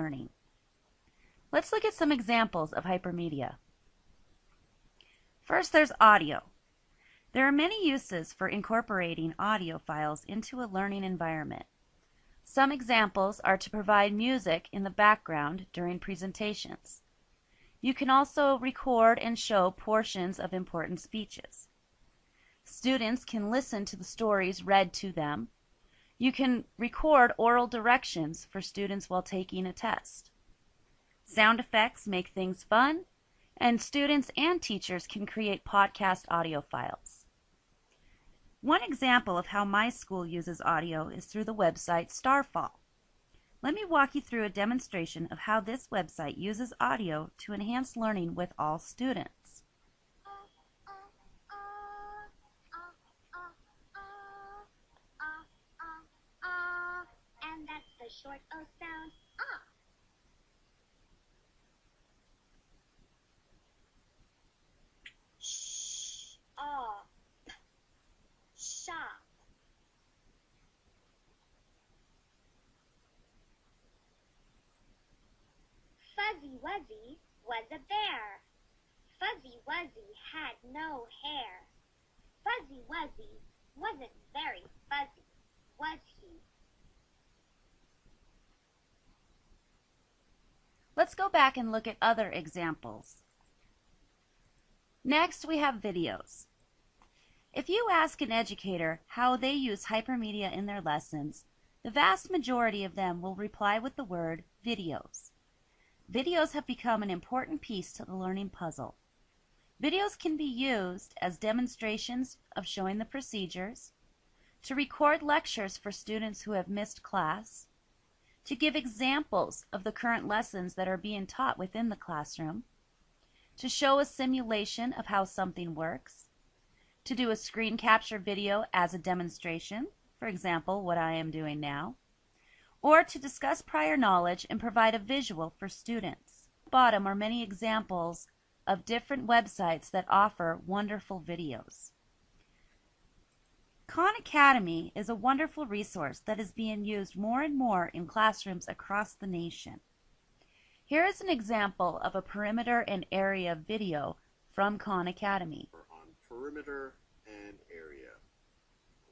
learning. Let's look at some examples of hypermedia. First, there's audio. There are many uses for incorporating audio files into a learning environment. Some examples are to provide music in the background during presentations. You can also record and show portions of important speeches. Students can listen to the stories read to them. You can record oral directions for students while taking a test. Sound effects make things fun, and students and teachers can create podcast audio files. One example of how my school uses audio is through the website Starfall. Let me walk you through a demonstration of how this website uses audio to enhance learning with all students. And that's the short O sound, ah. Sh, ah, p, shop. Fuzzy Wuzzy was a bear. Fuzzy Wuzzy had no hair. Fuzzy Wuzzy wasn't very fuzzy, was he? Let's go back and look at other examples. Next, we have videos. If you ask an educator how they use hypermedia in their lessons, the vast majority of them will reply with the word videos. Videos have become an important piece to the learning puzzle. Videos can be used as demonstrations of showing the procedures, to record lectures for students who have missed class, to give examples of the current lessons that are being taught within the classroom, to show a simulation of how something works, to do a screen capture video as a demonstration, for example, what I am doing now, or to discuss prior knowledge and provide a visual for students. At the bottom are many examples of different websites that offer wonderful videos. Khan Academy is a wonderful resource that is being used more and more in classrooms across the nation. Here is an example of a perimeter and area video from Khan Academy. On perimeter and area.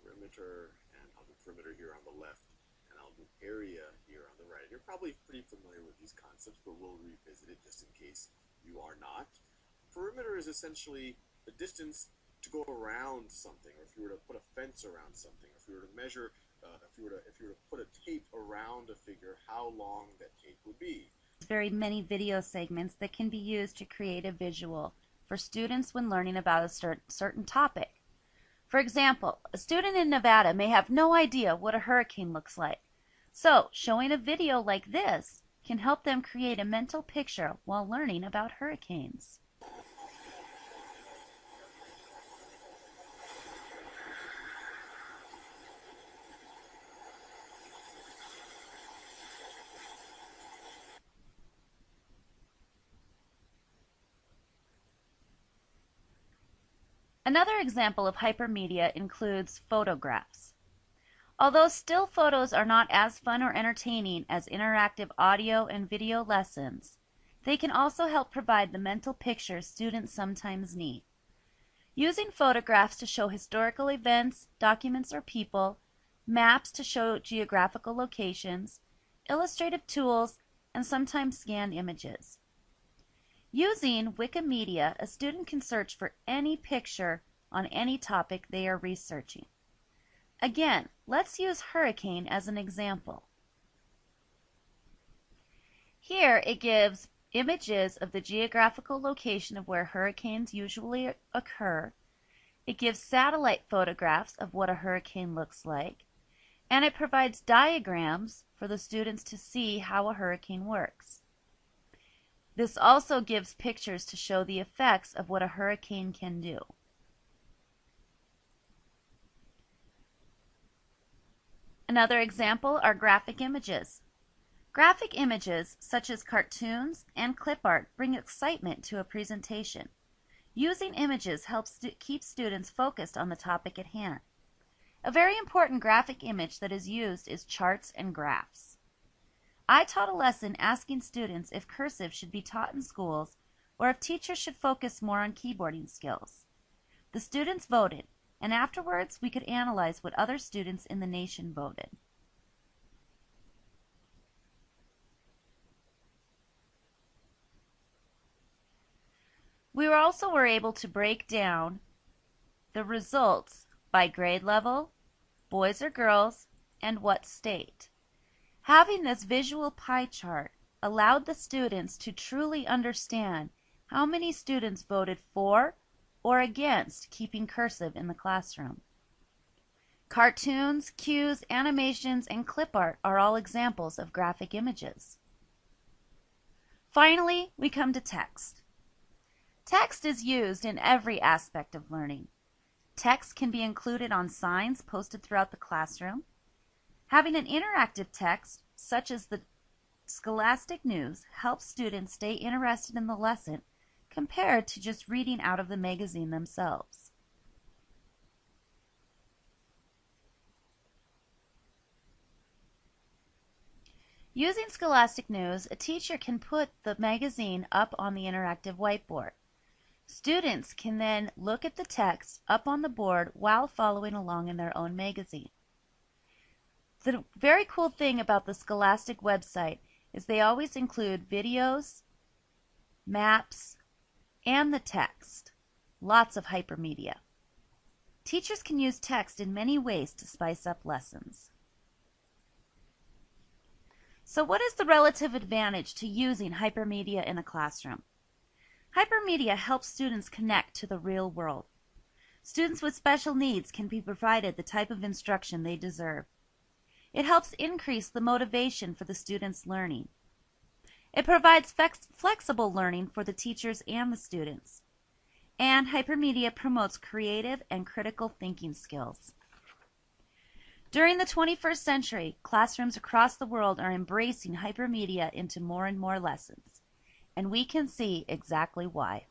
Perimeter, and I'll do perimeter here on the left, and I'll do area here on the right. You're probably pretty familiar with these concepts, but we'll revisit it just in case you are not. Perimeter is essentially the distance to go around something, or if you were to put a fence around something, if you were to measure, if you were to put a tape around a figure, how long that tape would be. There's very many video segments that can be used to create a visual for students when learning about a certain topic. For example, a student in Nevada may have no idea what a hurricane looks like. So, showing a video like this can help them create a mental picture while learning about hurricanes. Another example of hypermedia includes photographs. Although still photos are not as fun or entertaining as interactive audio and video lessons, they can also help provide the mental pictures students sometimes need. Using photographs to show historical events, documents or people, maps to show geographical locations, illustrative tools, and sometimes scanned images. Using Wikimedia, a student can search for any picture on any topic they are researching. Again, let's use hurricane as an example. Here it gives images of the geographical location of where hurricanes usually occur. It gives satellite photographs of what a hurricane looks like, and it provides diagrams for the students to see how a hurricane works. This also gives pictures to show the effects of what a hurricane can do. Another example are graphic images. Graphic images, such as cartoons and clip art, bring excitement to a presentation. Using images helps keep students focused on the topic at hand. A very important graphic image that is used is charts and graphs. I taught a lesson asking students if cursive should be taught in schools or if teachers should focus more on keyboarding skills. The students voted, and afterwards we could analyze what other students in the nation voted. We also were able to break down the results by grade level, boys or girls, and what state. Having this visual pie chart allowed the students to truly understand how many students voted for or against keeping cursive in the classroom. Cartoons, cues, animations, and clip art are all examples of graphic images. Finally, we come to text. Text is used in every aspect of learning. Text can be included on signs posted throughout the classroom. Having an interactive text, such as the Scholastic News, helps students stay interested in the lesson compared to just reading out of the magazine themselves. Using Scholastic News, a teacher can put the magazine up on the interactive whiteboard. Students can then look at the text up on the board while following along in their own magazine. The very cool thing about the Scholastic website is they always include videos, maps, and the text. Lots of hypermedia. Teachers can use text in many ways to spice up lessons. So what is the relative advantage to using hypermedia in a classroom? Hypermedia helps students connect to the real world. Students with special needs can be provided the type of instruction they deserve. It helps increase the motivation for the students' learning. It provides flexible learning for the teachers and the students. And hypermedia promotes creative and critical thinking skills. During the 21st century, classrooms across the world are embracing hypermedia into more and more lessons. And we can see exactly why.